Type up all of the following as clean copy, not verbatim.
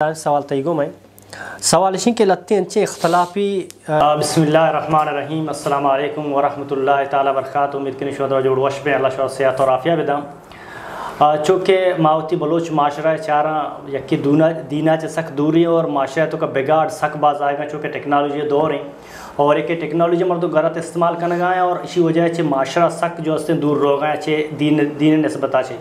सवाल तयगो में सवाल इसी के लत्ती अंचे इख्तलाफी बिस्मिल्लाहिर्रहमानिर्रहीम अस्सलामु अलैकुम वरहमतुल्लाहि ताला बरकातुहू। उम्मीद की शुद्र जोड़ वश पे अल्लाह शौर सेहत और आफिया बेदाम चूँकि मावती बलोच माशरा चारा यकी दीना से सख्त दूरी और माशरा तो का बिगाड़ सक बाज आएगा चूँकि टेक्नोलॉजी दौर है और एक टेक्नोलॉजी मर्द गलत इस्तेमाल करने गए और इसी वजह से माशरा सक जो दूर रो गए चे दीन नस्बता चे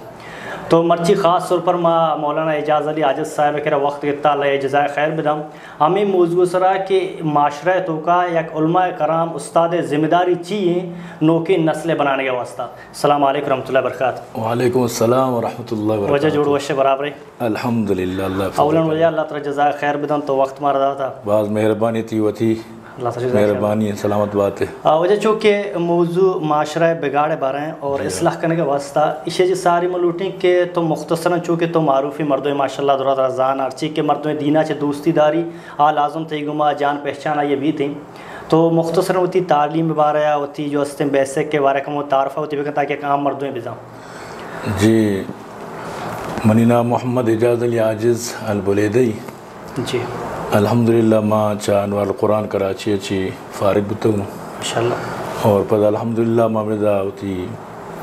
तो मर्ची ख़ास तौर पर मौलाना एजाज़ अली आजिज़ साहब के वक्त के जज़ाय खैर बिदम हमें मौजू सरा के माशरा तो का एक उलमा कराम उस्ताद ज़िम्मेदारी चाहिए नौकी नस्लें बनाने के वास्ता। अस्सलाम वालेकुम रहमतुल्लाहि व बरकातहू। वालेकुम अस्सलाम व रहमतुल्लाहि व बरकातहू। वजह जोड़ वश बराबर अल्हम्दुलिल्लाह अवलन वजह अल्लाह ताला जज़ाय खैर बिदम तो वक्त मारा था बाज़ मेहरबानी थी वो थी मेहरबानी सलामत बात है वजह चूँकि मौजू माशरा बिगाड़े बारे हैं और इसलाह करने के वास्ता इसे जी सारी मलूटी के तो मुख्तसरन चूँकि तो मारूफ़ी मर्दों माशाल्लाह दुरात रज़ान अर्ची के मर्दों दीना से दोस्ती दारी आल आज़म तयगुमा जान पहचान ये भी थी तो मुख्तसरन होती तालीम बारे होती जो अस्ते बैसे के बारे का मुतारफ़ा होती है ताकि काम मर्दों बिजा जी मनीना मोहम्मद एजाज़ अली आजिज़ अल बुलेदई जी अल्हम्दुलिल्लाह माँ चान वाल कुरान कराची अच्छी फ़ारिग बुतूँ माशाल्लाह और पता अल्हम्दुलिल्लाह मामला होती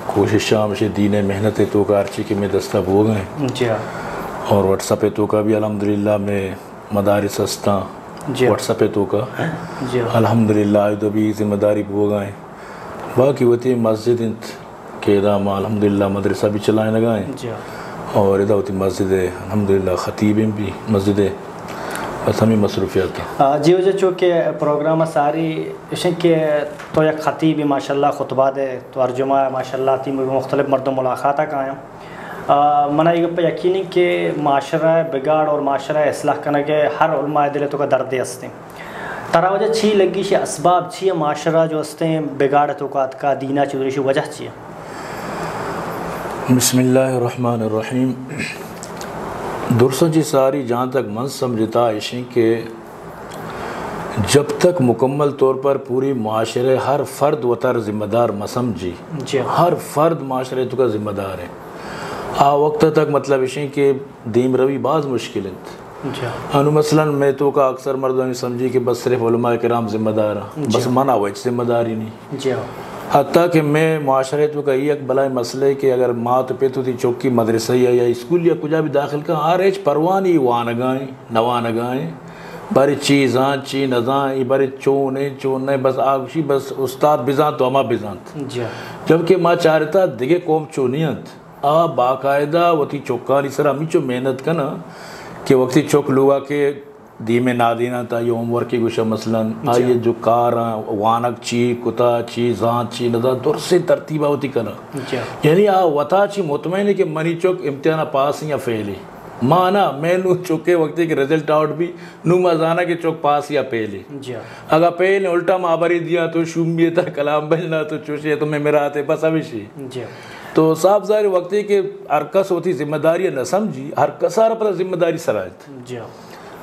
कोशिश से दीन मेहनत तो कारची के में दस्तब हो गए जी और व्हाट्सअप तो का भी अल्हम्दुलिल्लाह में मदारिस हस्ता व्हाट्सअप तो का जी अल्हम्दुलिल्लाह तो भी ज़िम्मेदारी हो गए बाकी होती मस्जिद के दाम अल्हम्दुलिल्लाह मदरसा भी चलाने लगाएँ और इधर होती मस्जिद अल्हम्दुलिल्लाह ख़तीब भी मस्जिद बस हमें मसरूफियत जी वजह चूँकि प्रोग्राम सारी इसे के तो एक ख़तीब भी माशाल्लाह खुतबा दे तो अर्जुमा माशाल्लाह तीन मुख्तलिफ मर्दों मुलाकात का आया मना ये यकीनी के माशरा बिगाड़ और माशरा इसलाह करने के हर उलमा दिल तो का दर्द हस्ते तरा वजह छी लगी से असबाब छी माशरा जो हस्ते बिगाड़ तो का दीना चुदरी वजह छी। बिस्मिल्लाहिर्रहमानिर्रहीम दुरसों जी सारी जहाँ तक मन समझता इसी के जब तक मुकम्मल तौर पर पूरी माशरे हर फ़र्द वतर ज़िम्मेदार मसमझी हर फ़र्द माशरे तो का ज़िम्मेदार है आ वक्त तक मतलब इसी के दीम रवि बाज़ मुश्किल अनु मसलन मैं तो का अक्सर मर्दों ने समझी कि बस सिर्फ उलमा कराम ज़िम्मेदार बस मना वह ज़िम्मेदारी नहीं हत्ता कि मैं माशरे तो का एक बलाए मसले कि अगर माँ तो पे तो थी चौकी मदरसा या स्कूल या कुछ भी दाखिल का हर एज परवानी वान गाएँ नवान गाएँ बड़ी चीज़ां ची नज़ाएँ बड़ी चोने बस आगशी बस उस्ताद बिजात तो अमा बिजात जबकि माँ चाहता दिगे कौम चोनियत आ बाकायदा वती चौकानी सर अमी चो मेहनत का ना कि वक्ती चौक लुआ के दी में नादीना था ये होमवर्क की कुछ मसलन आइए जो कार वानक ची कुता ची जान ची नज़ा दुर से तरतीबा होती कना यानी आ वता ची मुतमैन कि मनी चौक इम्तिहान पास या फेली माना मैं नू चौके वक्त के रिजल्ट आउट भी नू मजाना के चौक पास या पेली अगर पेल उल्टा माबरी दिया तो शुम था कलाम बजना तो चोशे तो मैं मेरा आते बस अभिशी तो साफ ज़ाहिर वक्त के हरकस होती जिम्मेदारी न समझी हर कसार पर जिम्मेदारी सरायत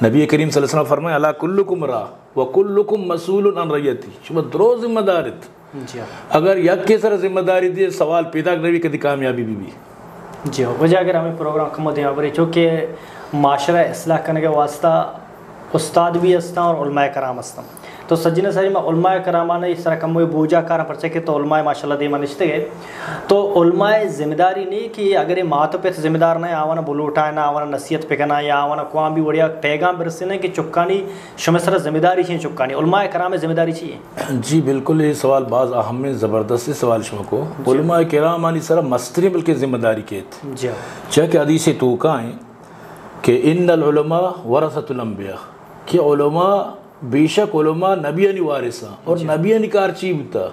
नबी करीम सल्लल्लाहु अलैहि वसल्लम फरमाए अला कुल्लुकुम रा व कुल्लुकुम मसूलुन अन रयती शुभ दरो जिम्मेदारित अगर यक के सर जिम्मेदारी दिए सवाल पैदा नबी कदी कामयाबी भी जी वजह अगर हमें प्रोग्राम कम दिया पर चूँकि माशरा इसलाह करने के वास्ता उस्ताद भी हस्ता और उलमा कराम हस्ता तो सज्जन सही में उलमा करामा ने इस तरह कम बूझा कार परचे के तो उलमा माशाल्लाह दे मनश्ते गए तो उलमा जिम्मेदारी नहीं कि अगर ये माँ तो पे जिम्मेदार नहीं आवाना बुल उठाए ना आवाना नसीहत पेकना या आवाना कुआं भी बढ़िया पैगाम बरसे नहीं कि चुक्कानी शमसरा जिम्मेदारी चाहिए चुक्कानी उलमा कराम जिम्मेदारी चाहिए। जी बिल्कुल ये सवाल बाज़ अहम में ज़बरदस्ती सवाल शुरू को उलमा कराम सारा मस्तरी बल्कि जिम्मेदारी के चाहे कि हदीस तो का है कि इन्नल उलमा वरसतुल अंबिया कि उलमा बेशक उलमा नबियानी वारिसा और नबियानी कारची था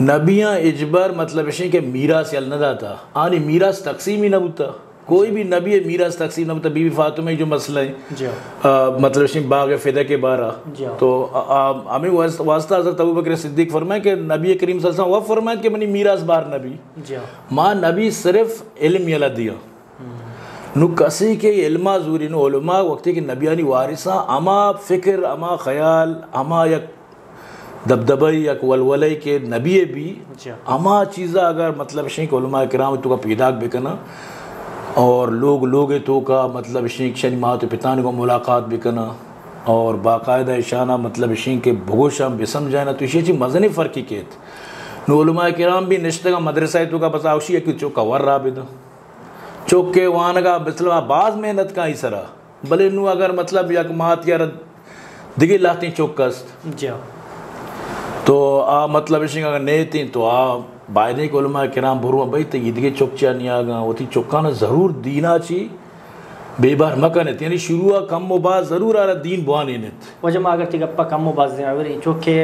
नबियाँ इजबर मतलब इसे कि मीरास अलनदा था आनी मीरास तकसीम ही न होता कोई भी नबी मीरास तकसीम न होता बीवी फातिमा जो मसला है मतलब इसे बाग फ़िदा के बारा तो हमें वास्ता हज़रत अबू बकर सिद्दीक़ फरमाए कि नबी करीम सल्लल्लाहु अलैहि वसल्लम वह फरमाए कि मनी मीरास बार नबी माँ नबी सिर्फ इल्म यला दिया नु कसी के इल्मा जूरी नु उलमा वक्त की नबियानी वारिसा अमा फ़िक्र अमा ख़याल अमा यक दबदबई या वलवलई के नबी भी अमा चीज़ा अगर मतलब शेख उलमा कराम तो का पैदा बेकना और लोग तो का मतलब इसी शनि मात पिता को मुलाकात भी करना और बाकायदा इशाना मतलब इसी के भगोशा बिसम जाए ना तो इसी मजनी फ़र्क ही केत उलमा किराम भी निश्चित मदरसा तो का बस आवशी है कि चौका वर रहा भी दो चौक के वान का मतलब बाज मेहनत का ही सरा भले नू अगर मतलब यक मात यार दिगे लाती चौकस्त तो आ मतलब इसी अगर नहीं थी तो आ बायदे को उलमा किराम बुरुआ भाई तो ईदगे चौकचा नहीं आगा होती चौका ना ज़रूर दीना ची बेबार मकान है यानी शुरू कम मुबाज ज़रूर आ रहा दीन बुआने नेत वजह अगर तिगप्पा कम मुबाज चौके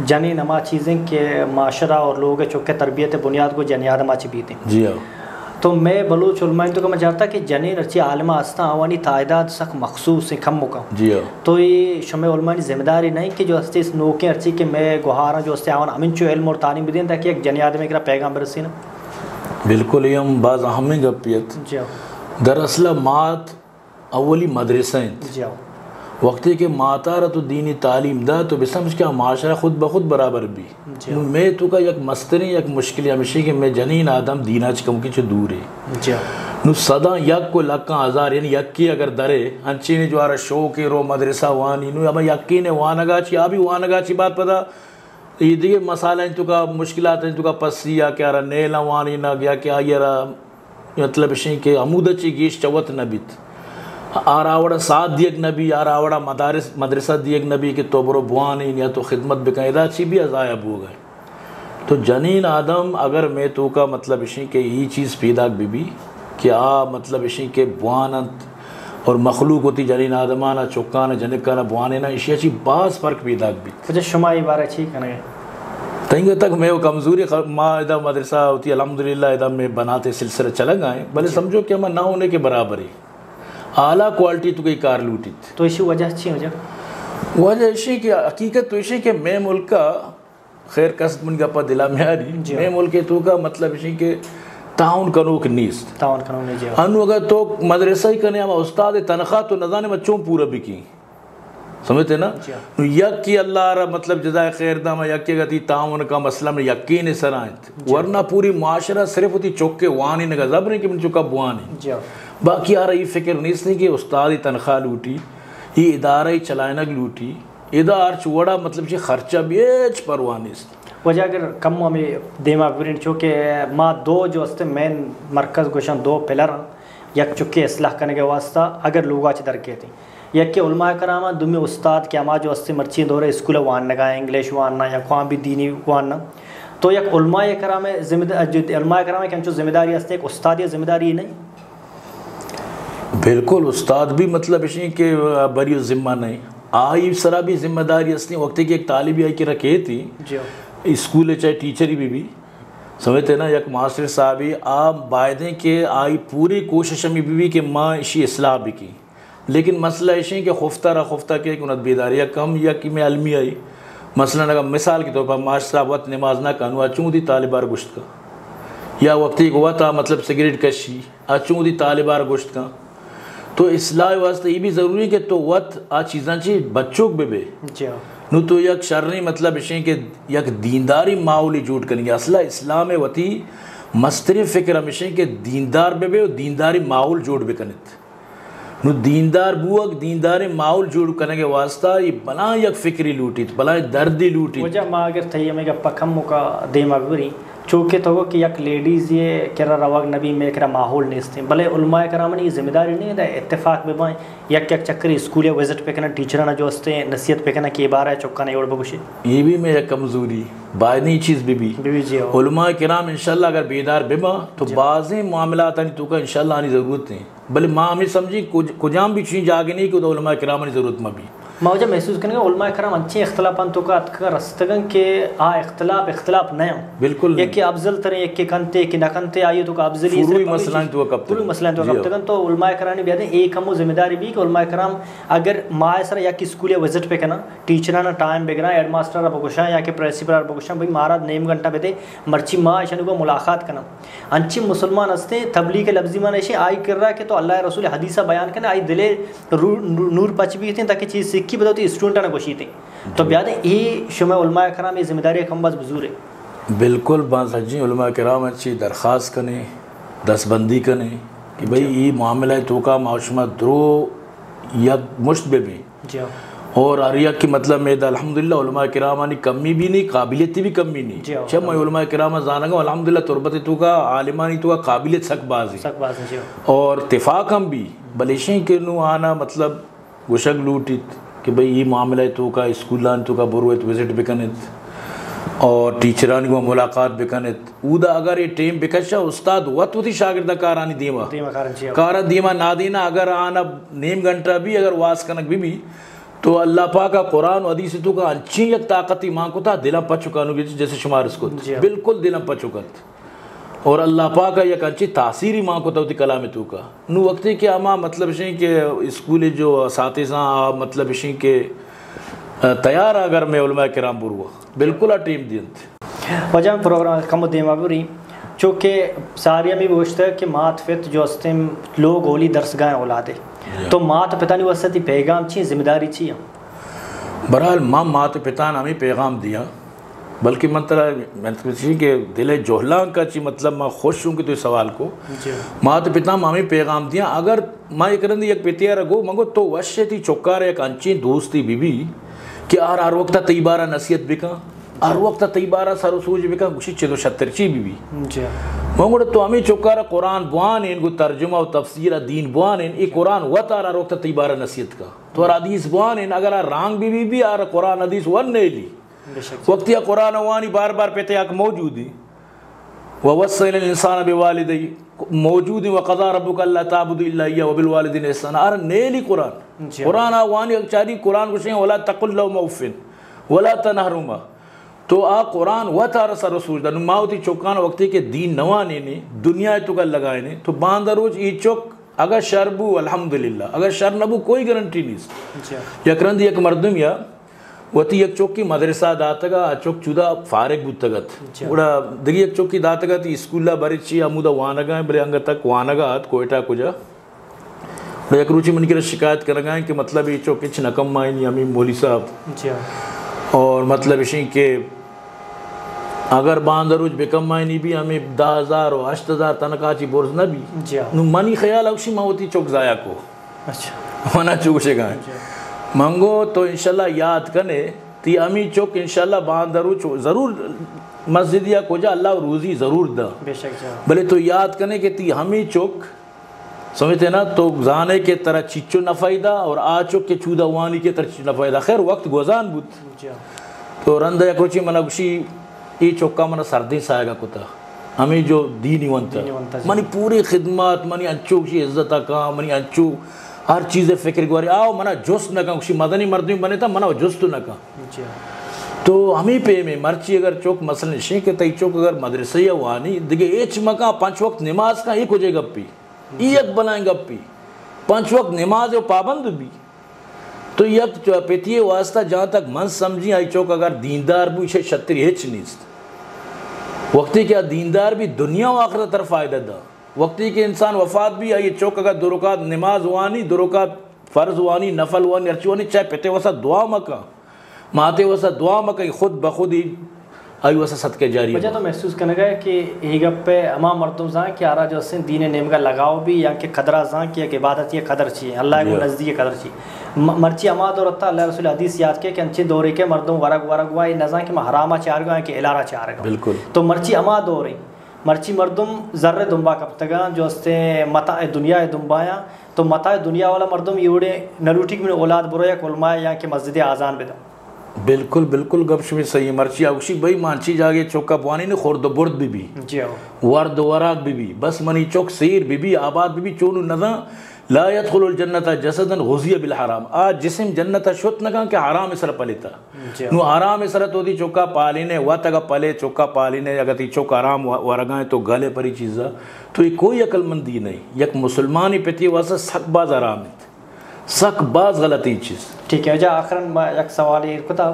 जनी नमा चीज़ें के माशरा और लोगों के चौके तरबियत बुनियाद को जनियाद माची बीते जी हाँ तो मैं बलूच उलमा तो मैं चाहता कि जनी रची आलमा आस्था आवानी तादाद सख मखसूस से कम मुका जी हाँ तो ये शमे उलमा की जिम्मेदारी नहीं कि जो हस्ते इस नोके अर्ची कि मैं गुहारा जो हस्ते आवन अमिन चो इल्म और तालीम भी दें ताकि एक जनियाद में पैगाम बरसी ना बिल्कुल ये हम बाज़ अहम गपियत जी हाँ दरअसल मात अवली मदरसा जी हाँ वक्ती के मातारा तो दीनी तालीम दा तो बिसम क्या माशरा खुद ब खुद बराबर भी मैं तो का यक मस्तरी यक मुश्किल हमेशा कि मैं जनीन आदम दीना कम की दूर है नु सदा यक को लक्का हज़ार यानी यक्की अगर दरे अंची ने जो आ शो के रो मदरसा वानी नु अब यक्की ने वानगा ची अभी वानगा ची बात पता ये मसाला तो का मुश्किल तो का पसी या क्या रहा नेला वानी ना गया क्या ये मतलब इसी के अमूद ची गीश चवत नबित आरावड़ा साथ दियक नबी आरावड़ा मदरसा दियक नबी के तोबरो बुआन या तो खिदमत बेकायदा ची भी अजायब हो गए तो जनीन आदम अगर मैं तो का मतलब इसी के ये चीज़ पैदा बीबी कि आ मतलब इसी के बुआनत और मखलूक होती जनीन आदमाना चौकाना जनकाना बुआने ना इसी अच्छी बास फ़र्क पैदा भी मुझे शुमाई बार ठीक है तंग तक मैं वो कमज़ोरी माँ इदा मदरसा होती अल्हम्दुलिल्लाह इदा में बनाते सिलसिला चला गए भले समझो कि हम ना होने के बराबर ही आला क्वालिटी तो कई कार लूटी तो इसी वजह अच्छी वजह इसी की हकीकत तो इसी के मैं मुल्क का खैर कसब मुन का दिला में आ रही मैं मुल्क तो का मतलब इसी के ताउन कनोक नीस्त ताउन कनोक जी अनु अगर तो मदरसा ही करने उस्ताद तनख्वाह तो नजाने बच्चों पूरा भी की समझते ना यक की अल्लाह रा मतलब जजाय खैर दाम यक की गति ताउन का मसला में यकीन सरायत वरना पूरी माशरा सिर्फ होती चौके वानी न गजब नहीं कि चौका बुआनी बाकी आ रही फिक्र नहीं कि उस्ताद ही तनख्वाह लूटी ये इदारा ही चलानक लूटी इदा अर्च वड़ा मतलब कि खर्चा भी एच परवानिस वजह अगर कम हमें देमा प्रिंट चूँकि माँ दो जो हस्ते मेन मरकज़ गोशन दो पिलर यक चुके इसलाह करने के वास्ता अगर लोग आज दरके थी यक के उलमा करामा दुमी उस्ताद के अमा जो हस्ते मर्ची दौरे स्कूल वान का इंग्लिश वानना या कहाँ भी दीनी वानना तो यक उलमा कराम जिम्मेदार उलमा कराम के जिम्मेदारी हस्ते एक उस्ताद या जिम्मेदारी नहीं बिल्कुल उस्ताद भी मतलब इसी के बड़ी ज़िम्मा नहीं आई सरा भी जिम्मेदारी असली वक्त की एक तालिब आई के रखे थी स्कूल चाहे टीचर ही भी समझते ना यक मास्टर साहब ही आप वायदे के आई पूरी कोशिश में भी कि माँ इसी इसलाह भी की लेकिन मसला इसी के खुफ्ता के उन्नत बेदारियाँ कम या कि मैं अलमी आई मसलन अगर मिसाल के तौर पर मास्टर साहब वक्त नमाज ना कानू अचूँ थी तालिबार गुश्त का या वक्ती को वता मतलब सिगरेट कशी अचूँ थी तालिबार गुश्त का तो इसलाह वास्ते ये भी ज़रूरी कि तो वत आ चीज़ां ची बच्चों के बे नु तो यक शर्री मतलब इसे कि यक दीनदारी माहौल जुट करेंगे असला इस्लाम में वती मस्तरी फ़िक्र हमेशा कि दीनदार बे और दीनदारी माहौल जोड़ बे कनित नु दीनदार बुअक दीनदारी माहौल जोड़ करने के वास्ता ये बना यक फ़िक्री लूटी बला दर्दी लूटी वजह माँ अगर थी हमें पकम का देमा बुरी चूँकि तो कि यक लेडीज़ ये करा रवाग नबी में करा माहौल नहीं भले उलमाए कराम ये जिम्मेदारी नहीं है इत्तेफाक में बाएँ यक यक चक्कर स्कूल या विजिट पे करना टीचर ना जो हस्ते नसीहत पे करना कि बार है चौका नहीं उड़ बकुशी ये भी मेरा कमज़ोरी बायनी चीज़ भी जी उलमाए कराम इंशाल्लाह अगर बेदार बिमा तो बाज़ी मामला तो का इंशाल्लाह आनी ज़रूरत है भले माँ हमें समझी कुजाम भी चीज़ आगे नहीं कि उलमाए कराम की ज़रूरत में भी मौजा महसूस करेंगे उलमा कराम अच्छे इख्तलाफान तो का रस्तगन के आ इख्तलाफ नया बिल्कुल एक के अफजल तरह एक के कंते कि न कंते आइए तो का अफजल पूरी मसला तो कब पूरी मसला तो कब तक तो उलमा कराम भी आते एक हम जिम्मेदारी भी कि उलमा कराम अगर मायसरा या कि स्कूल या विजिट पे करना टीचर ना टाइम बेगना हेड मास्टर बगुशा या कि प्रिंसिपल बगुशा भाई मारा नेम घंटा बेते मर्ची माँ ऐसा को मुलाकात करना अंची मुसलमान हंसते तबलीग के लफ्जी मान ऐसे आई कर रहा है कि तो अल्लाह रसूल हदीसा बयान करना आई दिले नूर पच भी थे ताकि चीज़ की बदौती स्टूडेंट ना कोशी थी तो ब्याद ये शुमा उलमा कराम ये जिम्मेदारी कम बस बुजूर है बिल्कुल बात सच्ची उलमा कराम अच्छी दरख्वास्त करें दस्तबंदी करें कि भाई ये मामला तो का माशमा द्रो या मुश्त भी और अरिया की मतलब में अल्हम्दुलिल्लाह उलमा किरामानी कमी भी नहीं, काबिलियत भी कमी नहीं। अच्छा मैं उलमा किरामा जाना अल्हम्दुलिल्लाह तुरबत तो का आलिमानी तो का काबिलियत सकबाजी और इत्तेफाक हम भी बलेशें के नु आना मतलब गुशक लूटित कि भाई ये मामला तो का स्कूलान तो का बुरुत विजिट बिकनित और टीचरान को मुलाकात बिकनित ऊदा अगर ये टेम बिकशा उस्ताद वत वती शागिर्द कारानी दीमा कारा दीमा ना देना अगर आना नेम घंटा भी अगर वास कनक भी तो अल्लाह पाक का कुरान और हदीस तो का अच्छी एक ताकती माँ को था दिला पचुका जैसे शुमार इसको बिल्कुल दिला पचुकत और अल्लाह पाक का एक अच्छी तासीरी माँ को था कलाम तो का नु वक्त के अमा मतलब इसी के स्कूल जो साथीसा मतलब इसी के तैयार अगर मैं उलमा किराम बुरुआ बिल्कुल टीम दिन वजह प्रोग्राम कम देमाबुरी चूँकि सारिया भी गोश्त है कि मात फित जो अस्तिम लोग होली दरसगाह औलादे तो मात पिता ने वसती पैगाम छी जिम्मेदारी छी बहरहाल मात पिता ने हमें पैगाम दिया बल्कि मतलब के दिल जोहला का ची मतलब मैं खुश हूँ कि तो सवाल को मात पिता हमें पैगाम दिया अगर माँ एक रंदी एक पितिया रगो मंगो तो वश्य थी चौकार एक अंची दोस्ती बीबी कि आर वक्त तईबारा नसीहत बिका आर वक्त तईबारा सरसूज बिका गुशी चलो शतरची बीबी मंगोड़ तो हमें चौकार कुरान बुआन इनको तर्जुमा और तफसीर दीन बुआन इन कुरान वत आर वक्त तईबारा नसीहत का तो हदीस बुआन इन अगर रांग बीबी भी आर कुरान हदीस वन नहीं ली वक्त या कुरान वानी बार बार पेते आक मौजूद है ववस्सैना इंसान बिवालिदैहि मौजूद है वक़ज़ा रब्बुका अल्ला ताबुदु इल्ला इय्याहु व बिल वालिदैनि ihसाना अरे नेली कुरान वानी चारी कुरान को शें वला तक़ुल लहुमा उफ़्फ़िन वला तनहरुमा तो आ कुरान व तारा सर रसूल दा मावती चौकान वक्ती के दीन नवाने ने दुनिया तो का लगाए ने तो बांदा रोज ई चौक अगर शरबू अल्हम्दुलिल्लाह अगर शर नबू कोई गारंटी नहीं यकरंद एक मर्दम या वती एक चौक की मदरसा दातगा चौक चुदा फारिग बुतगत उड़ा दगी एक चौक की दातगत स्कूला बरिची अमुदा वानगा बरे अंग तक वानगा कोयटा कुजा एक रुचि मन की शिकायत करगा कि मतलब ये चौक किछ नकम मायनी अमी मौली साहब और मतलब इसी के अगर बांदरुज बेकम मायनी भी हमें 10,000 और 8,000 तनख्वाह ची बोर्स न भी मनी ख्याल अवशी मावती चौक जाया को अच्छा मना चूसेगा मंगो तो इंशाल्लाह याद कने ती अमी चौक इंशाल्लाह बांदरू ज़रूर मस्जिद या कोजा अल्लाह रोज़ी ज़रूर दा बेशक भले तो याद कने कि ती हमी चौक समझते ना तो जाने के तरह चिच्चो नफ़ायदा और आ चौक के चूदा वानी के तरह नफ़ायदा खैर वक्त गोजान बुत तो रंद या कुछ मनगशी ये चौका मना सर्दी सायगा कुता हमें जो दीनी वंता मनी पूरी खिदमत मनी अच्छो की इज्जत का मनी अच्छो हर चीज़ फ़िक्र गुआरी आओ मना जुस्त न का मदनी मर्दी बने था मना जुस्त न का तो हमें पे में मर्ची अगर चौक मसलन शेख के तई चौक अगर मदरसे वानी दिखे एच मका 5 वक्त नमाज का एक हो जाए गप्पी एक बनाए गप्पी 5 वक्त नमाज और पाबंद भी तो यक पेतिए वास्ता जहाँ तक मन समझी आई चौक अगर दीनदार भी इसे छत्री हेच नहीं वक्ती क्या दीनदार भी दुनिया व आखिरत तरफ फ़ायदा दा वक्ती के इंसान वफात भी आई चौक अगर दुरुकात नमाज वानी दुरुकात फ़र्ज वानी नफल वानी अर्ची वानी चाहे पेते वसा दुआ मका माते वसा दुआ मका खुद बखुद ही आई वसा सदके जारी वजह तो महसूस करने गए कि एक पे अमा मर्दम जहाँ कि आरा जो से दीन नेम का लगाव भी या कि खदरा जहाँ की एक इबादत ये कदर चाहिए अल्लाह को नज़दीक कदर चाहिए मर्ची अमा दौर अल्लाह रसूल हदीस याद के अंचे दौरे के मर्दों वरग वरग हुआ ये नज़ा कि हरामा चार गए कि इलारा चार गए बिल्कुल तो मर्ची अमा दौर मर्ची मर्दम ज़र्रे दुम्बा कब तक जो से मता दुनिया दुम्बाया तो मता दुनिया वाला मर्दम यूड़े नरूटिक में औलाद बुरोया कोलमाया या कि मस्जिद आज़ान बेदा बिल्कुल बिल्कुल गपश में सही मर्ची आउशी भाई मानची जागे चौका पानी ने खुर्द बुर्द बीबी वर्द वराक बीबी बस मनी चौक सीर बीबी आबाद बीबी चोनु नज़ा ला यदखुलुल जन्नत जसदन गुज़िया बिल हराम आज जिस्म जन्नत शुत नगा के हराम इसर पलेता नु हराम इसर तो दी चौका पालिने व तक पले चौका पालिने अगर ती चौका हराम वरगाए तो गले परी चीज़ा तो ये कोई अक्लमंदी नहीं यक मुसलमान ही पेती वासा सकबाज हराम सक बाज गलती चीज़ ठीक है जा आखिरन एक सवाल ये कुता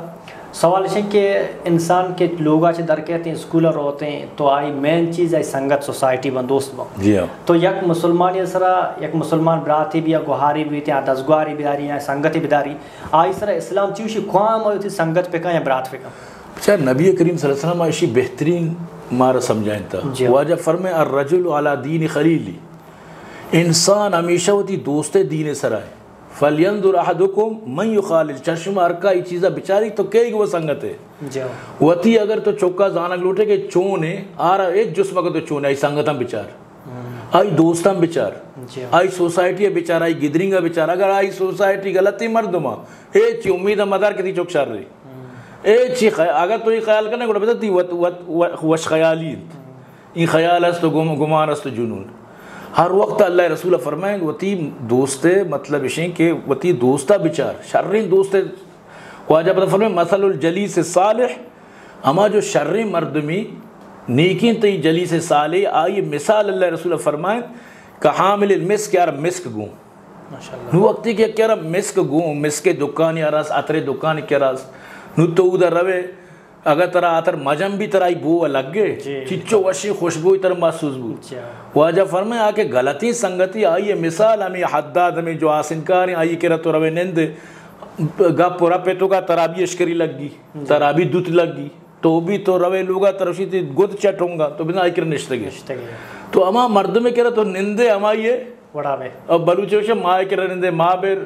सवाल है कि इंसान के लोग आज दर कहते हैं स्कूलर होते हैं तो आई मेन चीज़ है संगत सोसाइटी बन दोस्त बन जी हाँ तो यक मुसलमान ये सरा एक मुसलमान बराती भी या गुहारी भी थे दसगुहारी बिदारी या संगत बिदारी आई सरा इस्लाम चीज़ ख्वाम होती संगत पे का या बरात पे का अच्छा नबी करीम सल्लल्लाहु अलैहि वसल्लम ऐसी बेहतरीन मारा समझाएं था वाजा फरमे अर्रजुल अला दीन खलीली इंसान हमेशा होती दोस्ते दीन सराय फलियंदुर अहदुकुम मन युखालिल चश्मा अरका ये चीज़ा बेचारी तो कई वो संगत है वती अगर तो चौका जानक लूटे के चोने आ रहा एक जुस्म का तो चोने आई संगतम बिचार आई दोस्तम बिचार आई सोसाइटी बिचार आई गिदरिंगा बिचार अगर आई सोसाइटी गलती मर्दमा ए ची उम्मीद मदार कितनी चौक शार रही ए ची अगर तो ये ख्याल करने को बताती वश ख्याली ये ख्याल अस्त गुमान अस्त जुनून हर वक्त अल्लाह रसूल फरमाए वती दोस्ते मतलब इशे के वती दोस्ता बिचार शर्रीन दोस्ते वाजा पता फरमाए मसलुल जलीस सालिह अमा जो शर्री मर्दमी नेकी तई जलीस सालिह आई मिसाल अल्लाह रसूल फरमाए का हामिल मिस्क यार मिस्क गूँ नु वक्ती के क्या मिस्क गूँ मिस्क दुकान या रस अतरे दुकान क्या रस नु तो उधर रवे अगर तरह आतर मजम भी तरह बो अलग गे चिच्चो वशी खुशबू तरह महसूस बू वाजा फरमाए आके गलती संगति आई है मिसाल हमें हद्दाद हमें जो आसिनकार आई के तो रवे निंद गपुरा पे तो का तराबी अश्करी लगी तराबी दूत लगी तो भी तो रवे लोगा तरफी थी गुद चटूंगा तो बिना आई कर निश्ते तो अमा मर्द में कह रहा तो निंदे अमा ये अब बलूचे माँ के निंदे माँ बेर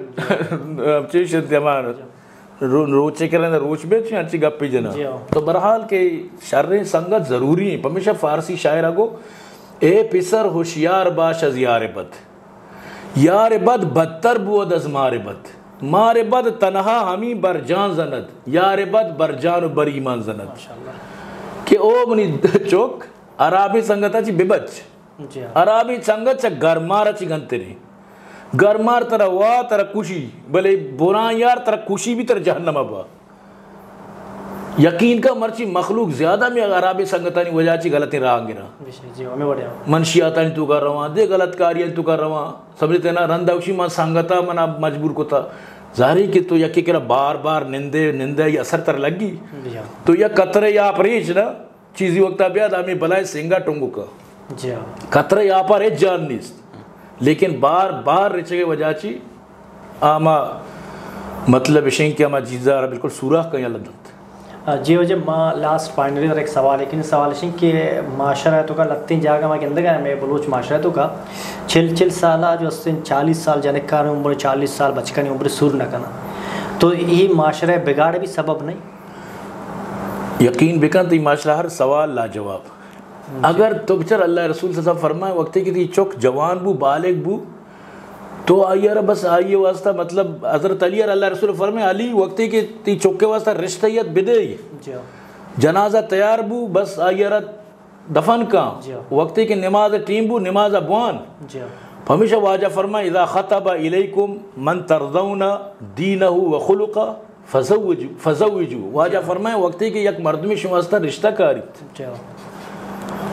चीज रोचे के रोच बेच अच्छी गप्पी जना तो बहरहाल के शर्र संगत ज़रूरी है हमेशा फारसी शायर को ए पिसर होशियार बाश अज यार बद बदतर बुअद अज मारे बद तनहा हमी बरजान जनद यार बद बरजान बर ईमान जनद के ओ मनी चौक अराबी संगत अच्छी बिबच अराबी संगत च गरमार अच्छी गंते नहीं गरमार तरह वाह तरह खुशी भले बुरा यार तरह खुशी भी तरह जहन्नम अबा यकीन का मर्ची मखलूक ज्यादा में अराबी संगतानी वजह ची गलती रहा गिरा मनशियाता तू कर रहा दे गलत कार्य तू कर रहा समझते ना रंदाउशी मां संगता मना मजबूर को था जारी कि तो यकी करा बार बार निंदे निंदे ये असर तर लगी तो यह कतरे या परेज ना चीजी वक्त ब्याद हमें भलाए सिंगा टोंगू का कतरे या पर एक जान नहीं लेकिन बार बार रिचे के वजह ची आमा मतलब विषय की आमा जीजा बिल्कुल सूरह कहीं अलग जी वजह माँ लास्ट फाइनली एक सवाल है कि सवाल है कि माशरा तो का लगती जगह माँ के अंदर गया मैं बलूच माशरा तो का छिल साल जो 40 साल जनकार उम्र 40 साल बचकानी उम्र सुर न करना तो ये माशरा बिगाड़ भी सबब नहीं यकीन बिकन तो माशरा हर सवाल लाजवाब अगर तो बेचार अल्लाह रसूल साहब फरमाए वक्त की थी चौक जवान बू बालिग बू तो आइए बस आइए वास्ता मतलब हज़रत अली अल्लाह रसूल फरमाए अली वक्त की ती चौक के वास्ता रिश्तयत बिदई जनाजा तैयार बू बस आइए दफन का वक्त की नमाज टीम बू नमाज अबवान हमेशा वाजा फरमाए इज़ा ख़तबा इलैकुम मन तरज़ौना दीनहु व खुलुक़ा फज़व्विजू वाजा फरमाए वक्त की एक मर्द में शुमास्ता रिश्ता कारी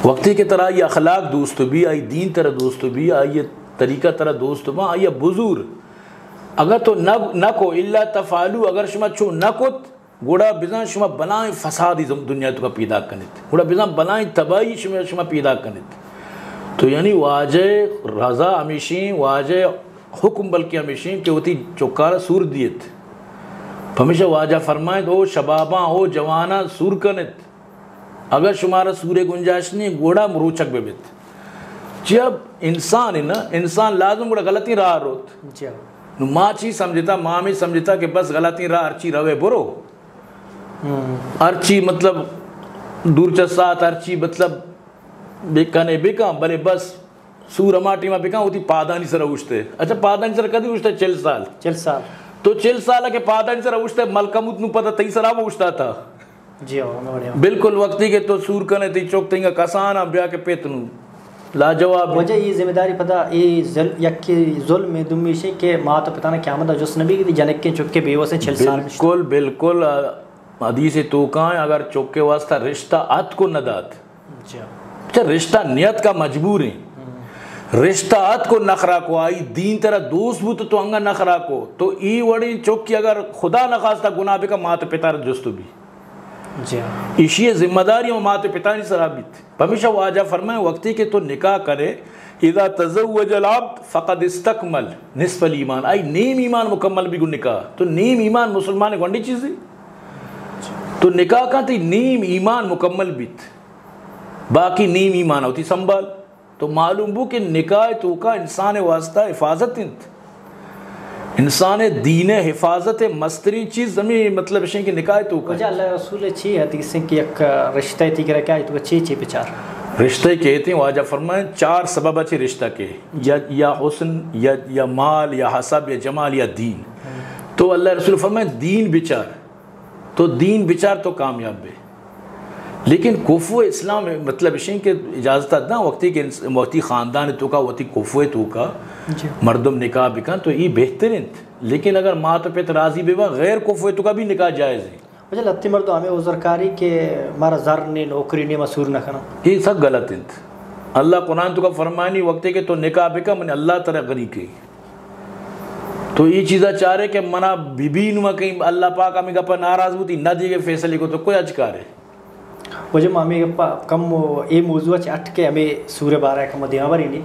वक्ती के तरह ये अखलाक दोस्त भी आई दीन तरह दोस्त भी आई ये तरीका तरह दोस्त माँ आई बुजुर्ग अगर तो न को इल्ला तफालू अगर शुमा छो न कुत गोड़ा बिजा शुमा बनाए फसाद दुनिया तो का पैदा कनित गोड़ा बिजा बनाए तबाही शुमा पैदा कनित तो यानी वाजे रजा हमेशी वाजे हुक्म बल्कि हमेशी के होती चौकार सूर दियत हमेशा वाजा फरमाए दो शबाबा हो जवाना सूर कनित अगर शुमारा सूर्य गुंजाइश नहीं गोड़ा रोचक बेबित जब इंसान है ना इंसान लाजम गोड़ा गलती रहा रोत माँ ची समझता माँ में समझता कि बस गलती रहा अर्ची रवे बुरो अर्ची मतलब दूर चसात अर्ची मतलब बेकाने बेका भले बस सूर अमाटी में बेका होती पादानी सर उठते अच्छा पादानी सर कभी उठते 4 साल तो 4 साल के पादानी सर उठते मलकमुत नु पता 23 साल में उठता था जी हाँ बिल्कुल वक्ती के तो सूर कने थी चौक तिंगा कसाना ब्या के पेतनू लाजवाब मुझे ये जिम्मेदारी पता ये यक्की जुल्म में दुमी से के माँ तो पता ना क्या मतलब जो नबी की जनक के चुप के बेवो से 6 साल बिल्कुल बिल्कुल हदीस तो कहाँ अगर चौक के वास्ता रिश्ता अत को नदात अच्छा रिश्ता नियत का मजबूर है रिश्ता अत को नखरा को आई दीन तरह दोस्त भी तो अंगा नखरा को तो ई वड़ी चौक की अगर खुदा नखास्ता गुनाह भी का माँ तो पिता जुस्तु भी इसी जिम्मेदारी माता पिता ने सराबित हमेशा वाजा फरमाए वक्ती के तो निकाह करे इदा तज़व्वजल अब्द फ़क़द इस्तकमल निस्फ़ल ईमान आई नीम ईमान मुकम्मल भी निकाह तो नीम ईमान मुसलमान गोंडी चीज़ तो निकाह का थी नीम ईमान मुकम्मल बीत बाकी नीम ईमान होती संभाल तो मालूम बो कि निकाह तो का इंसान वास्ता हिफाजत इंसान दीन हिफाजत मस्तरी चीज़ जमी मतलब इशें कि निकाह तो का अल्लाह रसूल ची हदीस कि एक रिश्ता थी कि क्या तो ची ची विचार रिश्ते कहते हैं वाजा फरमाए 4 सबब अच्छे रिश्ता के या हुस्न या माल या हसब या जमाल या दीन। तो अल्लाह रसूल फरमाए दीन विचार तो कामयाब है। लेकिन कुफू इस्लाम मतलब इशें के इजाज़त ना वक्ती ख़ानदान तो का वक्ती कुफू तो का मर्दम निकाह बिका तो ये बेहतरीन। लेकिन अगर माँ तो पे राज़ी बेवा गैर कुफू तो का भी निकाह जायज़ है। मुझे लत्ती मर्द हमें उज़रकारी के मारा ज़र ने नौकरी ने मसूर न करना ये सब गलत है। अल्लाह कुरान तो का फरमानी वक्त के तो निकाह बिका मैंने अल्लाह तरह गरी की तो ये चीज़ा चाह रहे कि मना बीबी नुमा कहीं अल्लाह पाक हमें गप्पा नाराज़ होती ना दिए फैसले को तो कोई अचकार है मुझे मामी कम ये मौजूद अट के हमें सूर्य बारह कम दिया भरी नहीं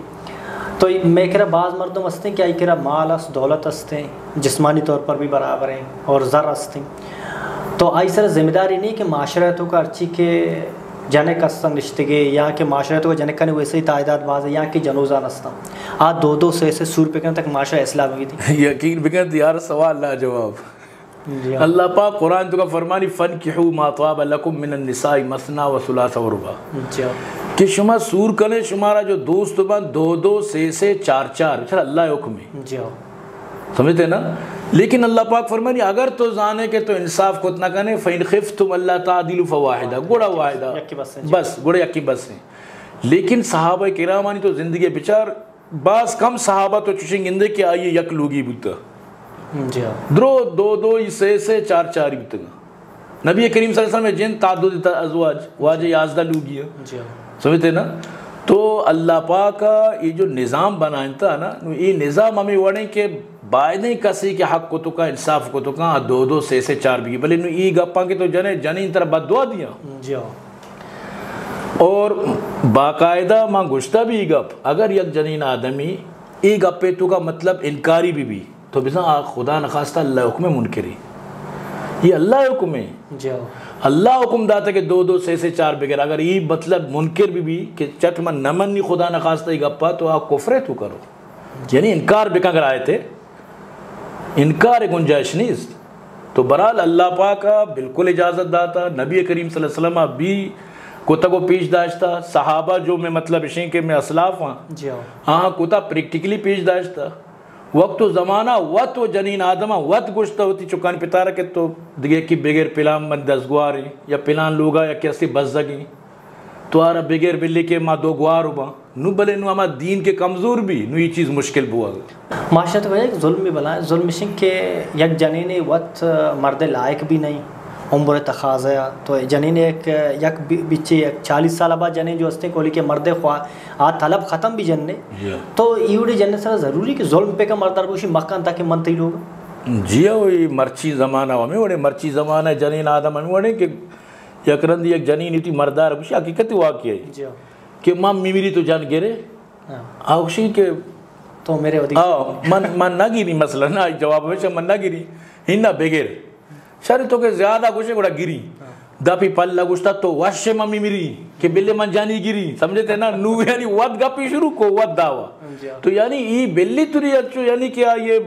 तो मैं कह रहा बाज़ मर्दों हंसते क्या कह रहा माल अस दौलत हंसते जिस्मानी तौर पर भी बराबर हैं और ज़र हंसते तो आई सर जिम्मेदारी नहीं कि माशरतों का अर्ची के जने कस्तन रिश्ते यहाँ के माशरतों का जनक ने वैसे ही तादाद बाज है यहाँ की जनोजा नस्ता आज 2-2 से सूर पे तक माशरा इस्लाम हुई थी यकीन बिकत यार सवाल ला जवाब अल्लाह पाक कुरान तो का फरमानी फनकिहू मा ताब लकुम मिनन निसाई मसना व सुलासा व रुबा कि शुमा सूर कने शुमारा जो दोस्त बन 2-2 से 4-4 चल अल्लाह हुक्म जी समझते ना। लेकिन अल्लाह पाक फरमानी अगर तो जाने के तो इंसाफ को इतना कने फ़इन खिफ्तुम अल्ला तादिलु फवाहिदा गुड़ा वाहिदा बस गुड़े यकी बस हैं। लेकिन सहाबा किरामानी तो ज़िंदगी बिचार बास कम सहाबा तो चुशेंगे कि आइए यक लोगी बुता द्रो 2-2 से 4-4 बुतगा नबी करीम सल्लल्लाहु अलैहि वसल्लम में जिन तादुद अज़वाज वाजे याज़दा लोगी समझते ना। तो अल्लाह पाक का ये जो निज़ाम बनाया था ना ये निज़ाम हमें वड़े के बायदे कसी के हक को तो का इंसाफ को तो का 2-2 से 4 भी भले ई गप्पा के तो जने इन तरह बदुआ दिया और बाकायदा माँ गुश्ता भी गप अगर यक जनीन आदमी ई गप्पे तो का मतलब इनकारी भी तो बिसा खुदा नखास्ता अल्लाह हुक्म मुनकरी ये अल्लाह हुक्म है अल्लाह हुक्म दाता के 2-2 से 4 बगैर अगर ये मतलब मुनकर भी कि चट मन नमन नहीं खुदा नखास्ता ही गप्पा तो आप कुफरे तो करो यानी इनकार बिका कर आए थे इनकार गुंजाइश नहीं तो बहरहाल अल्लाह पाक का बिल्कुल इजाज़त दाता नबी करीम सल्लल्लाहु अलैहि वसल्लम भी कोता को पेश दाश्ता सहाबा जो मैं मतलब इशें के मैं असलाफ हाँ कोता प्रैक्टिकली पेश दाश्ता वक्त ज़माना वत जनीन आदमा वत गुश्ता होती चुकान पितारा के तो दिगे कि बगैर पिलान मन 10 गुआर या पिलान लोगा या कैसे बस जगी तो आरा बगैर बिल्ली के माँ 2 गुआर हुआ नु भले नु हमारा दीन के कमज़ोर भी नु ये चीज़ मुश्किल बुआ माशा तो भाई जुल्म भी बला जुल्म सिंह के यक जनीन वत मर्द लायक भी नहीं उम्र तखाज़ा तो जनीन एक यक बिच्चे 40 साल बाद जने जो हस्ते कोली के मर्द ख्वा तलब ख़त्म भी जन्ने तो ईवड़े जन्ने सर ज़रूरी कि जुल्म पे का मर्दार कोशी मकान ताकि मनती लोग जिया वही मर्ची ज़माना हमें वड़े मर्ची ज़माना जनीन आदम हमें वड़े कि यकरंद एक जनीन इतनी मर्दार कुछ हकीकत वाक़ है कि माँ मिमिरी तो जान गिरे आउशी के तो मेरे मन ना गिरी मसला ना जवाब हमेशा मन ना गिरी हिन्ना बेगेर शरी तो के ज़्यादा कुछ गुड़ा गिरी दापी पल्ला गुस्ता तो वाशे मम्मी मिरी कि बिल्ले मन जानी गिरी समझे थे ना नू यानी वद गपी शुरू को वद दावा तो यानी ये बिल्ली तुरी अच्छो यानी क्या ये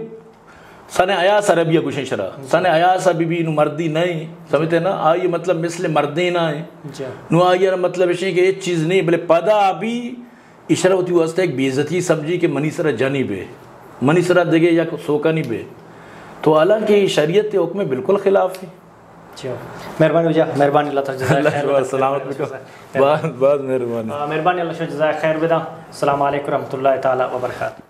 सने आयास अरबिया कुछ शरा सने आयास बीबी नु मर्दी नहीं समझते ना आ ये मतलब मिसले मर्दे ना है नु आ ये मतलब इशे के एक चीज़ नहीं भले पदा अभी इशरा होती वास्ते एक बेइज्जती समझी के मनीसरा जानी बे मनीसरा देगे या सोका नहीं बे तो हालांकि शरीयत के हुक्म बिल्कुल खिलाफ है। मेहरबानी हो जा मेहरबानी अल्लाह ताला सलामत बहुत बहुत मेहरबानी मेहरबानी अल्लाह जज़ाक खैर विदा अस्सलाम वालेकुम रहमतुल्लाहि ताला व बरकातहू।